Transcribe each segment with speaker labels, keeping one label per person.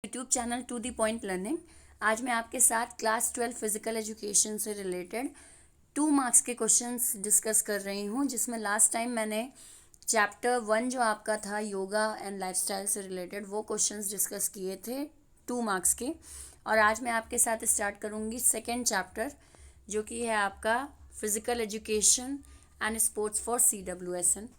Speaker 1: YouTube channel to the point learning. आज मैं आपके साथ क्लास 12 फिजिकल एजुकेशन से रिलेटेड 2 मार्क्स के क्वेश्चंस डिस्कस कर रही हूँ, जिसमें लास्ट टाइम मैंने चैप्टर 1 जो आपका था योगा एंड लाइफस्टाइल से रिलेटेड वो क्वेश्चंस डिस्कस किए थे 2 मार्क्स के। और आज मैं आपके साथ स्टार्ट करूँगी सेकेंड चैप्टर जो कि है आपका physical education and sports for CWSN।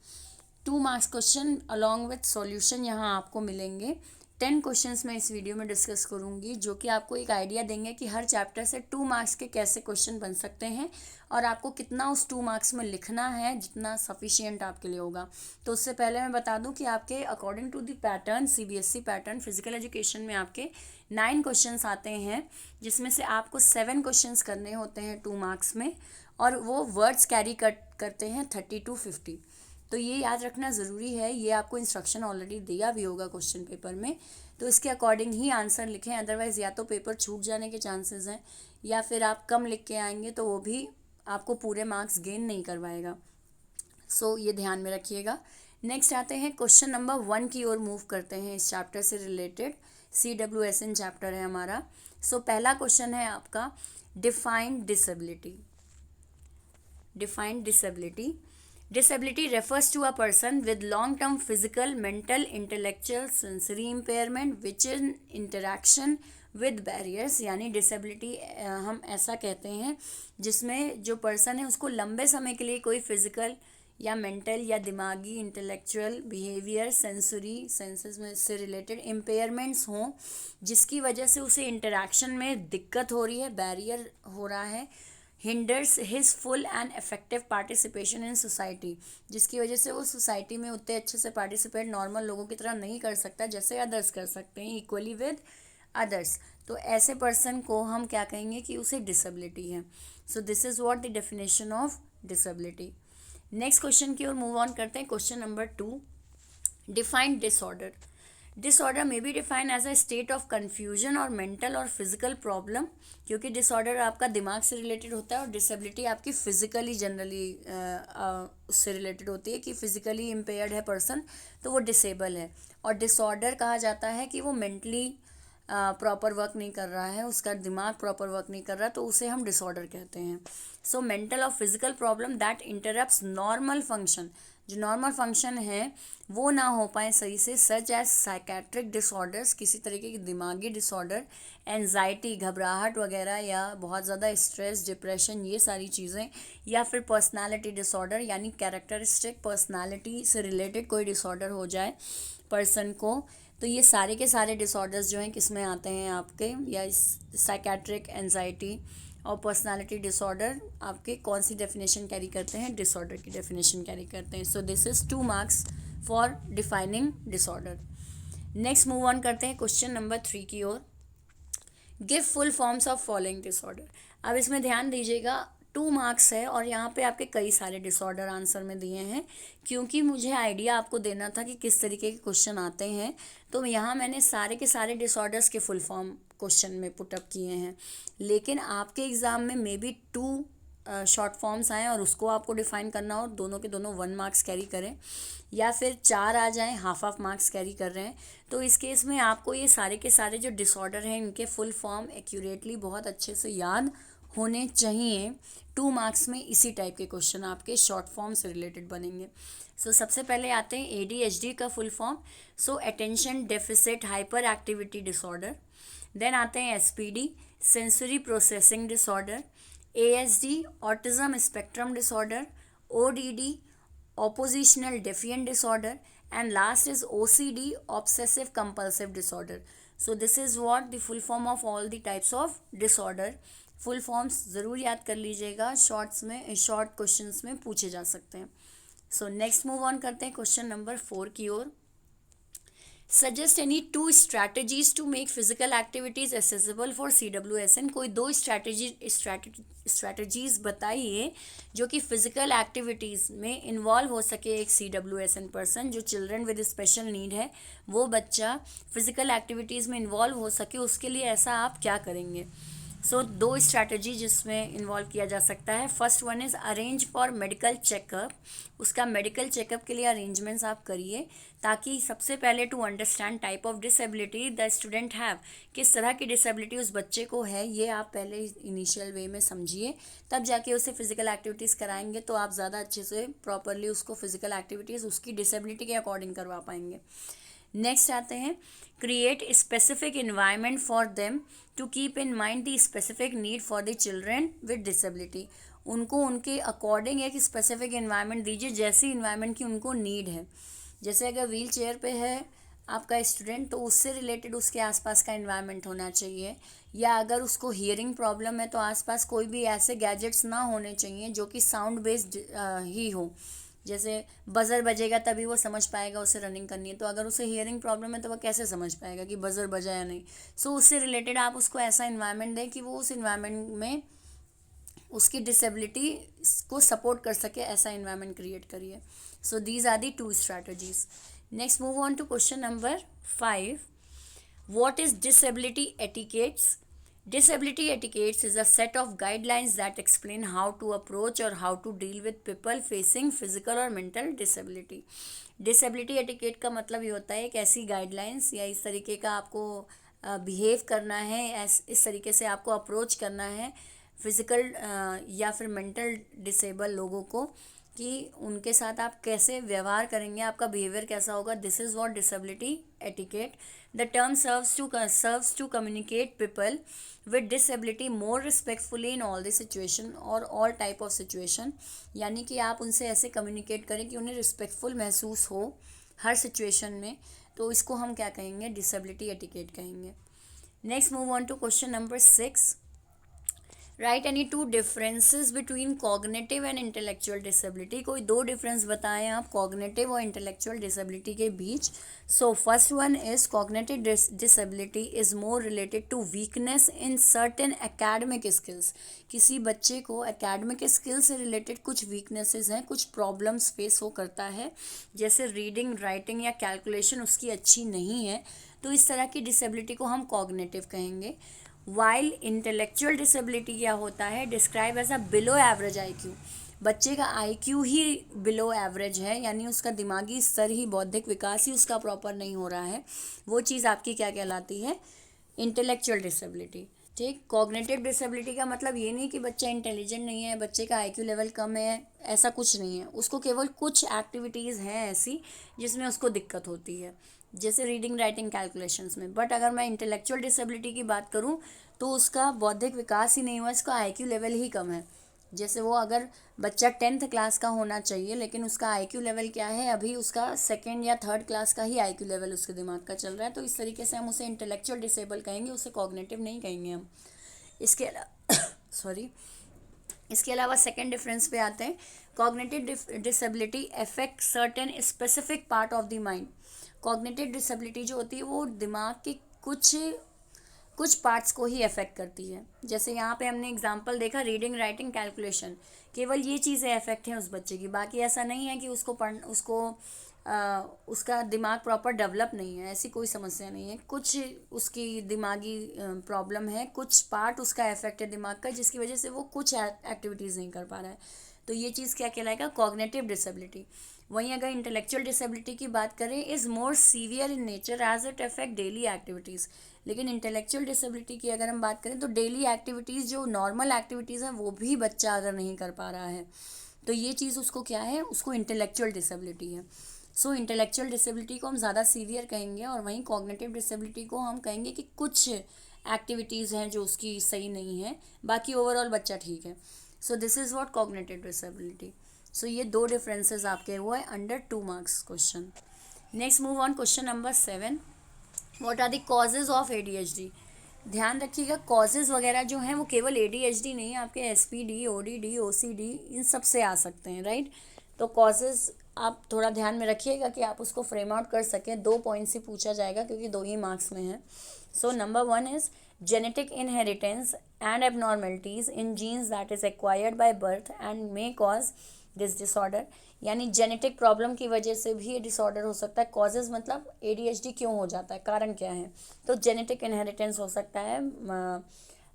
Speaker 1: 2 marks question along with solution यहाँ आपको मिलेंगे। 10 क्वेश्चंस मैं इस वीडियो में डिस्कस करूँगी जो कि आपको एक आइडिया देंगे कि हर चैप्टर से 2 मार्क्स के कैसे क्वेश्चन बन सकते हैं और आपको कितना उस 2 मार्क्स में लिखना है जितना सफिशिएंट आपके लिए होगा। तो उससे पहले मैं बता दूं कि आपके according to the pattern CBSE pattern physical education में आपके 9 क्वेश्चंस आते हैं, जिसमें से आपको 7 क्वेश्चंस करने होते हैं 2 मार्क्स में, और वो वर्ड्स कैरी करते हैं 30 to 50। तो ये याद रखना ज़रूरी है। ये आपको इंस्ट्रक्शन ऑलरेडी दिया भी होगा क्वेश्चन पेपर में, तो इसके अकॉर्डिंग ही आंसर लिखें। अदरवाइज़ या तो पेपर छूट जाने के चांसेस हैं या फिर आप कम लिख के आएंगे तो वो भी आपको पूरे मार्क्स गेन नहीं करवाएगा। सो ये ध्यान में रखिएगा। नेक्स्ट आते हैं क्वेश्चन नंबर 1 की ओर मूव करते हैं। इस चैप्टर से रिलेटेड CWSN चैप्टर है हमारा। सो पहला क्वेश्चन है आपका define disability. Define disability. Disability refers to a person with long-term physical, mental, intellectual, sensory impairment which in interaction with barriers। यानी disability हम ऐसा कहते हैं जिसमें जो पर्सन है उसको लंबे समय के लिए कोई फिजिकल या मेंटल या दिमागी, इंटेलेक्चुअल, बिहेवियर, सेंसरी सेंसेस में से रिलेटेड इम्पेयरमेंट्स हों, जिसकी वजह से उसे इंटरेक्शन में दिक्कत हो रही है, बैरियर हो रहा है, hinders his full and effective participation in society, जिसकी वजह से वो सोसाइटी में उतने अच्छे से पार्टिसिपेट नॉर्मल लोगों की तरह नहीं कर सकता जैसे अदर्स कर सकते हैं इक्वली विद अदर्स। तो ऐसे पर्सन को हम क्या कहेंगे कि उसे डिसेबिलिटी है। So this is what the definition of disability. Next question की ओर मूव ऑन करते हैं। Question number 2, define disorder. Disorder may be defined as a state of confusion और मेंटल और फिजिकल प्रॉब्लम, क्योंकि डिसऑर्डर आपका दिमाग से रिलेटेड होता है और डिसेबिलिटी आपकी फिजिकली जनरली उससे रिलेटेड होती है कि फिजिकली इम्पेयर्ड है पर्सन तो वो डिसेबल है। और डिसऑर्डर कहा जाता है कि वो मेंटली प्रॉपर वर्क नहीं कर रहा है, उसका दिमाग प्रॉपर वर्क नहीं कर रहा, तो उसे हम डिसऑर्डर कहते हैं। सो मेंटल और physical problem that interrupts normal function, जो नॉर्मल फंक्शन है वो ना हो पाए सही से, सच एज साइकेट्रिक डिसऑर्डर्स, किसी तरीके की दिमागी डिसऑर्डर, एंजाइटी, घबराहट वगैरह, या बहुत ज़्यादा स्ट्रेस, डिप्रेशन, ये सारी चीज़ें, या फिर पर्सनालिटी डिसऑर्डर यानी कैरेक्टरिस्टिक पर्सनालिटी से रिलेटेड कोई डिसऑर्डर हो जाए पर्सन को। तो ये सारे के सारे डिसऑर्डर्स जो हैं किस में आते हैं आपके, या साइकेट्रिक, एंजाइटी और पर्सनालिटी डिसऑर्डर आपके कौन सी डेफिनेशन कैरी करते हैं, डिसऑर्डर की डेफिनेशन कैरी करते हैं। So this is 2 marks for defining disorder. Next move on करते हैं क्वेश्चन नंबर 3 की ओर। Give full forms of following disorder. अब इसमें ध्यान दीजिएगा, 2 मार्क्स है और यहाँ पे आपके कई सारे डिसऑर्डर आंसर में दिए हैं, क्योंकि मुझे आइडिया आपको देना था कि किस तरीके के क्वेश्चन आते हैं। तो यहाँ मैंने सारे के सारे डिसऑर्डर्स के फुल फॉर्म क्वेश्चन में पुटअप किए हैं, लेकिन आपके एग्ज़ाम में मे बी 2 शॉर्ट फॉर्म्स आएँ और उसको आपको डिफाइन करना हो, दोनों के दोनों 1 मार्क्स कैरी करें, या फिर 4 आ जाएं हाफ मार्क्स कैरी कर रहे हैं। तो इस केस में आपको ये सारे के सारे जो डिसऑर्डर हैं इनके फुल फॉर्म एक्यूरेटली बहुत अच्छे से याद होने चाहिए। 2 मार्क्स में इसी टाइप के क्वेश्चन आपके शॉर्ट फॉर्म से रिलेटेड बनेंगे। सो सबसे पहले आते हैं ADHD का full form, so attention deficit hyper activity disorder. Then आते हैं SPD, sensory processing disorder, ASD, autism spectrum disorder, ODD, oppositional defiant disorder, and last is OCD, obsessive compulsive disorder. So this is what the full form of all the types of disorder. Full forms ज़रूर याद कर लीजिएगा, short questions में पूछे जा सकते हैं। So next move on करते हैं क्वेश्चन नंबर 4 की ओर। Suggest any 2 strategies to make physical activities accessible for CWSN। कोई 2 स्ट्रैटेजीज बताइए जो कि फिजिकल एक्टिविटीज़ में इन्वॉल्व हो सके एक CWSN पर्सन, जो चिल्ड्रन विद स्पेशल नीड है वो बच्चा फिजिकल एक्टिविटीज़ में इन्वॉल्व हो सके, उसके लिए ऐसा आप क्या करेंगे। सो दो स्ट्रैटेजी जिसमें इन्वॉल्व किया जा सकता है. First one is arrange for medical checkup. उसका मेडिकल चेकअप के लिए अरेंजमेंट्स आप करिए, ताकि सबसे पहले to understand type of disability the student have, किस तरह की डिसेबिलिटी उस बच्चे को है, ये आप पहले इनिशियल वे में समझिए. तब जाके उसे फिजिकल एक्टिविटीज़ कराएंगे तो आप ज़्यादा अच्छे से प्रॉपरली उसको फिजिकल एक्टिविटीज़ उसकी डिसेबिलिटी के अकॉर्डिंग करवा पाएंगे. नेक्स्ट आते हैं, create specific environment for them to keep in mind the specific need for the children with disability. उनको उनके अकॉर्डिंग एक स्पेसिफिक इन्वायरमेंट दीजिए, जैसी इन्वायरमेंट की उनको नीड है. जैसे अगर व्हील चेयर पे है आपका स्टूडेंट, तो उससे रिलेटेड उसके आसपास का इन्वायरमेंट होना चाहिए. या अगर उसको हियरिंग प्रॉब्लम है तो आसपास कोई भी ऐसे गैजेट्स ना होने चाहिए जो कि साउंड बेस्ड ही हो. जैसे बज़र बजेगा तभी वो समझ पाएगा उसे रनिंग करनी है, तो अगर उसे हियरिंग प्रॉब्लम है तो वह कैसे समझ पाएगा कि बज़र बजा या नहीं. सो उससे रिलेटेड आप उसको ऐसा इन्वायरमेंट दें कि वो उस इन्वायरमेंट में उसकी डिसेबिलिटी को सपोर्ट कर सके, ऐसा इन्वायरमेंट क्रिएट करिए. So these are the two strategies. Next move on to question number 5. What is disability etiquettes? Disability etiquettes is a set of guidelines that explain how to approach or how to deal with people facing physical or mental disability. Disability etiquette का मतलब ये होता है एक ऐसी guidelines या इस तरीके का आपको बिहेव करना है, इस तरीके से आपको अप्रोच करना है फिज़िकल या फिर मेंटल डिसेबल लोगों को, कि उनके साथ आप कैसे व्यवहार करेंगे, आपका बिहेवियर कैसा होगा. This is what disability etiquette. The term serves to communicate people with disability more respectfully in all the situation और ऑल टाइप ऑफ सिचुएशन. यानी कि आप उनसे ऐसे कम्युनिकेट करें कि उन्हें रिस्पेक्टफुल महसूस हो हर सिचुएशन में. तो इसको हम क्या कहेंगे, डिसेबिलिटी एटिकेट कहेंगे. Next move on to question number 6. Write any two differences between cognitive and intellectual disability. कोई दो डिफरेंस बताएं आप कॉग्निटिव और इंटेलेक्चुअल डिसेबिलिटी के बीच. So first one is cognitive disability is more related to weakness in certain academic skills. किसी बच्चे को एकेडमिक स्किल से रिलेटेड कुछ वीकनेसेस हैं, कुछ प्रॉब्लम्स फेस हो करता है, जैसे रीडिंग राइटिंग या कैलकुलेशन उसकी अच्छी नहीं है, तो इस तरह की डिसेबिलिटी को हम कॉग्निटिव कहेंगे. वाइल इंटेलेक्चुअल डिसेबिलिटी क्या होता है, describe as a below average IQ. बच्चे का IQ ही बिलो एवरेज है, यानी उसका दिमागी स्तर ही, बौद्धिक विकास ही उसका प्रॉपर नहीं हो रहा है. वो चीज़ आपकी क्या कहलाती है, इंटेलेक्चुअल डिसेबिलिटी. ठीक. कॉग्निटिव डिसेबिलिटी का मतलब ये नहीं कि बच्चा इंटेलिजेंट नहीं है, बच्चे का IQ लेवल कम है, ऐसा कुछ नहीं है. उसको केवल कुछ एक्टिविटीज़ हैं ऐसी जिसमें उसको दिक्कत होती है, जैसे रीडिंग राइटिंग कैलकुलेशंस में. बट अगर मैं इंटेलेक्चुअल डिसेबिलिटी की बात करूं तो उसका बौद्धिक विकास ही नहीं हुआ, इसका IQ लेवल ही कम है. जैसे वो अगर बच्चा 10th क्लास का होना चाहिए लेकिन उसका IQ लेवल क्या है, अभी उसका 2nd या 3rd क्लास का ही IQ लेवल उसके दिमाग का चल रहा है, तो इस तरीके से हम उसे इंटेलेक्चुअल डिसेबल कहेंगे, उसे कॉग्निटिव नहीं कहेंगे हम. इसके सॉरी इसके अलावा सेकेंड डिफरेंस पे आते हैं. Cognitive disability affect certain specific part of the mind. Cognitive disability जो होती है वो दिमाग के कुछ पार्ट्स को ही अफेक्ट करती है. जैसे यहाँ पे हमने एग्जांपल देखा, रीडिंग राइटिंग कैलकुलेशन, केवल ये चीज़ें अफेक्ट हैं उस बच्चे की, बाकी ऐसा नहीं है कि उसका दिमाग प्रॉपर डेवलप नहीं है, ऐसी कोई समस्या नहीं है. कुछ उसकी दिमागी प्रॉब्लम है, कुछ पार्ट उसका अफेक्ट है दिमाग का, जिसकी वजह से वो कुछ एक्टिविटीज़ नहीं कर पा रहा है. तो ये चीज़ क्या कहलाएगा, कॉग्निटिव डिसेबिलिटी. वहीं अगर इंटेलेक्चुअल डिसेबिलिटी की बात करें, is more severe in nature as it affect daily activities. लेकिन इंटेलेक्चुअल डिसेबिलिटी की अगर हम बात करें तो डेली एक्टिविटीज़, जो नॉर्मल एक्टिविटीज़ हैं, वो भी बच्चा अगर नहीं कर पा रहा है तो ये चीज़ उसको क्या है, उसको इंटेलेक्चुअल डिसेबिलिटी है. सो इंटेलेक्चुअल डिसेबिलिटी को हम ज़्यादा सीवियर कहेंगे, और वहीं कॉग्निटिव डिसेबिलिटी को हम कहेंगे कि कुछ एक्टिविटीज़ हैं जो उसकी सही नहीं है, बाकी ओवरऑल बच्चा ठीक है. So this is what cognitive disability. So ये दो डिफरेंसेस आपके हुए under 2 marks question. Next move on question number 7. What are the causes of ADHD. ध्यान रखिएगा, कॉजेज वगैरह जो हैं वो केवल ADHD नहीं, आपके SPD, ODD, OCD इन सब से आ सकते हैं, राइट. तो कॉजेज आप थोड़ा ध्यान में रखिएगा कि आप उसको फ्रेम आउट कर सकें. 2 पॉइंट से पूछा जाएगा क्योंकि 2 ही मार्क्स में है. So number 1 is genetic inheritance and abnormalities in genes that is acquired by birth and may cause this disorder. यानी जेनेटिक प्रॉब्लम की वजह से भी ये डिसऑर्डर हो सकता है. कॉजेज मतलब ADHD क्यों हो जाता है, कारण क्या है, तो जेनेटिक इनहेरिटेंस हो सकता है,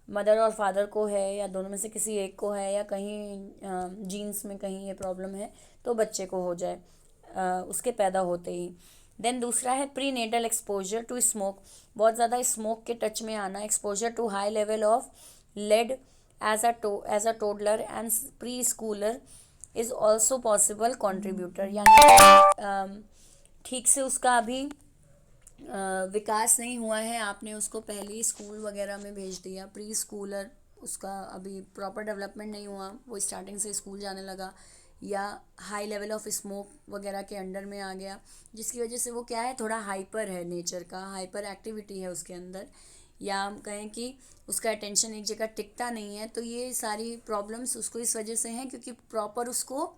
Speaker 1: मदर और फादर को है या दोनों में से किसी एक को है या कहीं जीन्स में कहीं ये प्रॉब्लम है तो बच्चे को हो जाए उसके पैदा होते ही। देन दूसरा है prenatal exposure to smoke, बहुत ज़्यादा स्मोक के टच में आना, exposure to high level of lead as a toddler and preschooler is also possible contributor, यानी ठीक से उसका अभी विकास नहीं हुआ है, आपने उसको पहले ही स्कूल वगैरह में भेज दिया, प्री स्कूलर, उसका अभी प्रॉपर डेवलपमेंट नहीं हुआ, वो स्टार्टिंग से स्कूल जाने लगा, या हाई लेवल ऑफ स्मोक वगैरह के अंडर में आ गया, जिसकी वजह से वो क्या है, थोड़ा हाइपर है, नेचर का हाइपर एक्टिविटी है उसके अंदर, या हम कहें कि उसका अटेंशन एक जगह टिकता नहीं है। तो ये सारी प्रॉब्लम्स उसको इस वजह से हैं क्योंकि प्रॉपर उसको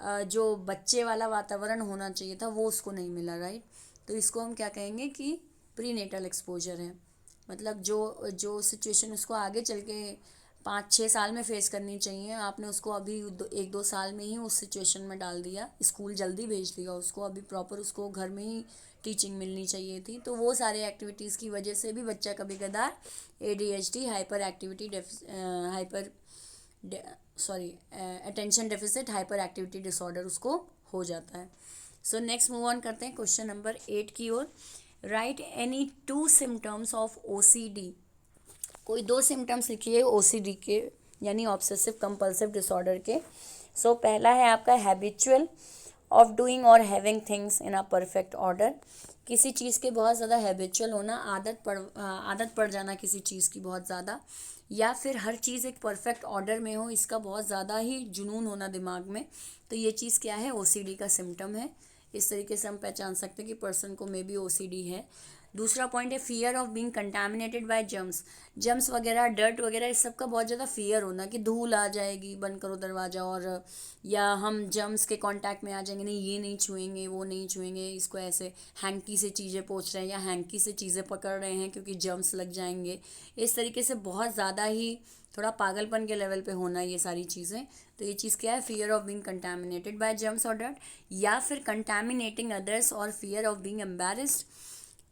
Speaker 1: जो बच्चे वाला वातावरण होना चाहिए था वो उसको नहीं मिला, राइट। तो इसको हम क्या कहेंगे कि प्री नेटल एक्सपोजर है, मतलब जो जो सिचुएशन उसको आगे चल के 5-6 साल में फेस करनी चाहिए, आपने उसको अभी 1-2 साल में ही उस सिचुएशन में डाल दिया, स्कूल जल्दी भेज दिया उसको, अभी प्रॉपर उसको घर में ही टीचिंग मिलनी चाहिए थी। तो वो सारे एक्टिविटीज़ की वजह से भी बच्चा कभी कदार ADHD hyper activity hyper sorry attention deficit hyper activity disorder उसको हो जाता है। सो नेक्स्ट मूव ऑन करते हैं क्वेश्चन नंबर 8 की ओर। Write any 2 symptoms of OCD, कोई 2 सिम्टम्स लिखिए OCD के, यानी ऑब्सेसिव कंपल्सिव डिसऑर्डर के। सो पहला है आपका हैबिचुअल ऑफ डूइंग और having things in a perfect order, किसी चीज़ के बहुत ज़्यादा हैबिचुअल होना, आदत पड़ जाना किसी चीज़ की बहुत ज़्यादा, या फिर हर चीज़ एक परफेक्ट ऑर्डर में हो, इसका बहुत ज़्यादा ही जुनून होना दिमाग में। तो ये चीज़ क्या है, OCD का सिम्टम है। इस तरीके से हम पहचान सकते हैं कि पर्सन को मे बी OCD है। दूसरा पॉइंट है fear of being contaminated by germs वगैरह, डर्ट वगैरह, इस सब का बहुत ज़्यादा फियर होना कि धूल आ जाएगी, बंद करो दरवाज़ा, और या हम जर्म्स के कांटेक्ट में आ जाएंगे, नहीं ये नहीं छुएंगे, वो नहीं छुएंगे, इसको ऐसे हैंकी से चीज़ें पोंछ रहे हैं या हैंकी से चीज़ें पकड़ रहे हैं क्योंकि जर्म्स लग जाएंगे। इस तरीके से बहुत ज़्यादा ही थोड़ा पागलपन के लेवल पे होना ये सारी चीज़ें। तो ये चीज़ क्या है, fear of being contaminated by germs और डर्ट, या फिर कंटामिनेटिंग अदर्स और फियर ऑफ बीइंग एम्बैरेस्ड,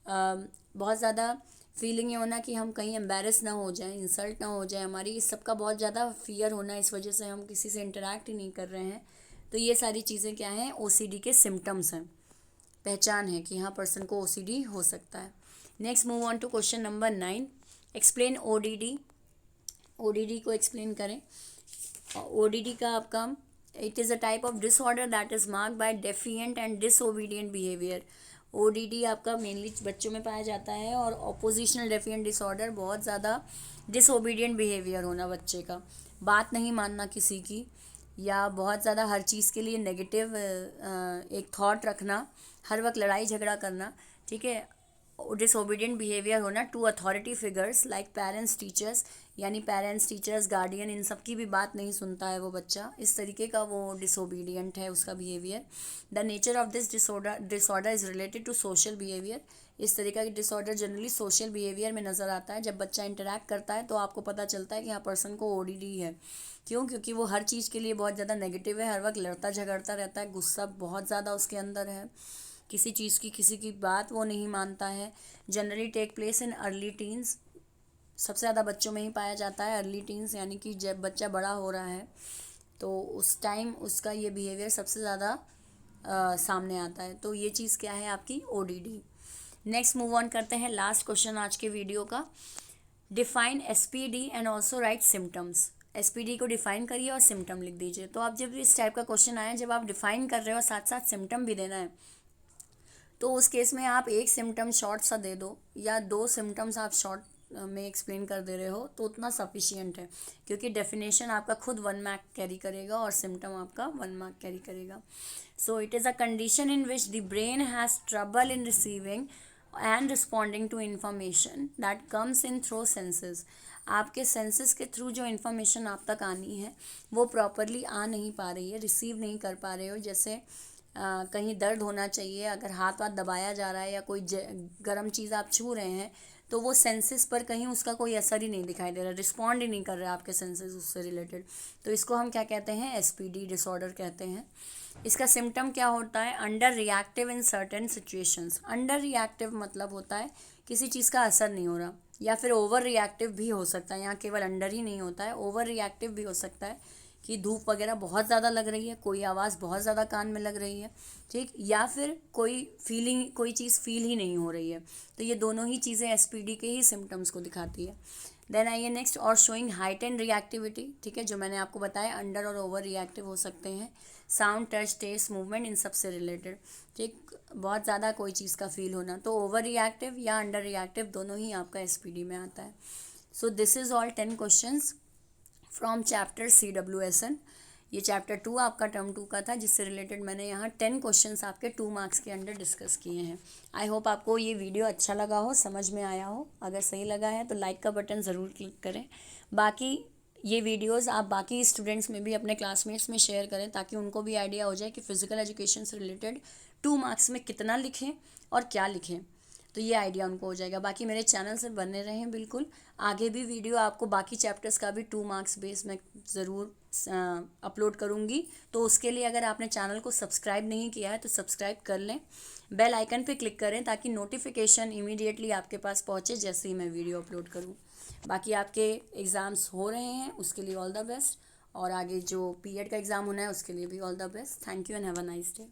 Speaker 1: बहुत ज़्यादा फीलिंग ये होना कि हम कहीं एम्बैरेस ना हो जाएं, इंसल्ट ना हो जाए हमारी, इस सब का बहुत ज़्यादा फियर होना, इस वजह से हम किसी से इंटरेक्ट ही नहीं कर रहे हैं। तो ये सारी चीज़ें क्या हैं, OCD के सिम्टम्स हैं, पहचान है कि हाँ पर्सन को OCD हो सकता है। Next move on to question number 9, explain ODD को एक्सप्लेन करें। ODD का आपका, it is a type of disorder that is marked by defiant and disobedient behaviour. ODD आपका मेनली बच्चों में पाया जाता है, और ऑपोजिशनल डेफिएंट डिसऑर्डर बहुत ज़्यादा डिसओबीडियंट बिहेवियर होना, बच्चे का बात नहीं मानना किसी की, या बहुत ज़्यादा हर चीज़ के लिए नेगेटिव एक थॉट रखना, हर वक्त लड़ाई झगड़ा करना, ठीक है। डिसओबीडियंट बिहेवियर होना to authority figures like parents teachers, यानी पेरेंट्स टीचर्स गार्डियन, इन सब की भी बात नहीं सुनता है वो बच्चा, इस तरीके का वो डिसओबीडियंट है उसका behaviour. The nature of this disorder is related to social behaviour, इस तरीका की डिसऑर्डर जनरली सोशल बिहेवियर में नज़र आता है। जब बच्चा इंटरेक्ट करता है तो आपको पता चलता है कि हाँ पर्सन को ODD है। क्यों? क्योंकि वो हर चीज़ के लिए बहुत ज़्यादा नेगेटिव है, हर वक्त लड़ता झगड़ता रहता है, गुस्सा बहुत ज़्यादा उसके अंदर है, किसी चीज़ की किसी की बात वो नहीं मानता है। Generally take place in early teens, सबसे ज़्यादा बच्चों में ही पाया जाता है, अर्ली टीन्स, यानी कि जब बच्चा बड़ा हो रहा है तो उस टाइम उसका ये बिहेवियर सबसे ज़्यादा सामने आता है। तो ये चीज़ क्या है आपकी, ODD। नेक्स्ट मूव ऑन करते हैं, लास्ट क्वेश्चन आज के वीडियो का। Define SPD and also right symptoms, SPD को डिफाइन करिए और सिम्टम लिख दीजिए। तो आप जब इस टाइप का क्वेश्चन आए, जब आप डिफाइन कर रहे हो साथ साथ सिम्टम भी देना है, तो उस केस में आप एक सिम्टम शॉर्ट सा दे दो, या 2 सिम्टम्स आप शॉर्ट में एक्सप्लेन कर दे रहे हो तो उतना सफिशियंट है, क्योंकि डेफिनेशन आपका खुद 1 मार्क कैरी करेगा और सिम्टम आपका 1 मार्क कैरी करेगा। So it is a condition in which the brain has trouble in receiving and responding to information that comes in through senses, आपके सेंसेस के थ्रू जो इन्फॉर्मेशन आप तक आनी है वो प्रॉपरली आ नहीं पा रही है, रिसीव नहीं कर पा रहे हो। जैसे कहीं दर्द होना चाहिए, अगर हाथ वाथ दबाया जा रहा है या कोई गर्म चीज़ आप छू रहे हैं तो वो सेंसेस पर कहीं उसका कोई असर ही नहीं दिखाई दे रहा, रिस्पॉन्ड ही नहीं कर रहा आपके सेंसेस उससे रिलेटेड। तो इसको हम क्या कहते हैं, SPD डिसऑर्डर कहते हैं। इसका सिम्टम क्या होता है, under reactive in certain situations. Under reactive मतलब होता है किसी चीज़ का असर नहीं हो रहा, या फिर ओवर रिएक्टिव भी हो सकता है। यहाँ केवल अंडर ही नहीं होता है, ओवर रिएक्टिव भी हो सकता है कि धूप वगैरह बहुत ज़्यादा लग रही है, कोई आवाज़ बहुत ज़्यादा कान में लग रही है, ठीक, या फिर कोई चीज़ फील ही नहीं हो रही है। तो ये दोनों ही चीज़ें एसपीडी के ही सिम्टम्स को दिखाती है। देन आइए नेक्स्ट, और शोइंग हाइटेंड रिएक्टिविटी, ठीक है, जो मैंने आपको बताया अंडर और ओवर रिएक्टिव हो सकते हैं। साउंड, टच, टेस्ट, मूवमेंट, इन सब से रिलेटेड, ठीक, बहुत ज़्यादा कोई चीज़ का फील होना, तो ओवर रिएक्टिव या अंडर रिएक्टिव दोनों ही आपका एसपीडी में आता है। So this is all 10 questions from chapter CWSN। ये चैप्टर 2 आपका टर्म 2 का था, जिससे रिलेटेड मैंने यहाँ 10 क्वेश्चंस आपके 2 मार्क्स के अंडर डिस्कस किए हैं। आई होप आपको ये वीडियो अच्छा लगा हो, समझ में आया हो। अगर सही लगा है तो लाइक का बटन ज़रूर क्लिक करें। बाकी ये वीडियोस आप बाकी स्टूडेंट्स में भी, अपने क्लासमेट्स में शेयर करें, ताकि उनको भी आइडिया हो जाए कि फ़िज़िकल एजुकेशन से रिलेटेड 2 मार्क्स में कितना लिखें और क्या लिखें, तो ये आइडिया उनको हो जाएगा। बाकी मेरे चैनल से बने रहें बिल्कुल, आगे भी वीडियो आपको बाकी चैप्टर्स का भी 2 मार्क्स बेस में ज़रूर अपलोड करूँगी। तो उसके लिए अगर आपने चैनल को सब्सक्राइब नहीं किया है तो सब्सक्राइब कर लें, बेल आइकन पे क्लिक करें, ताकि नोटिफिकेशन इमीडिएटली आपके पास पहुँचे जैसे ही मैं वीडियो अपलोड करूँ। बाकी आपके एग्ज़ाम्स हो रहे हैं, उसके लिए ऑल द बेस्ट, और आगे जो पीएड का एग्ज़ाम होना है उसके लिए भी all the best. Thank you and have a nice day.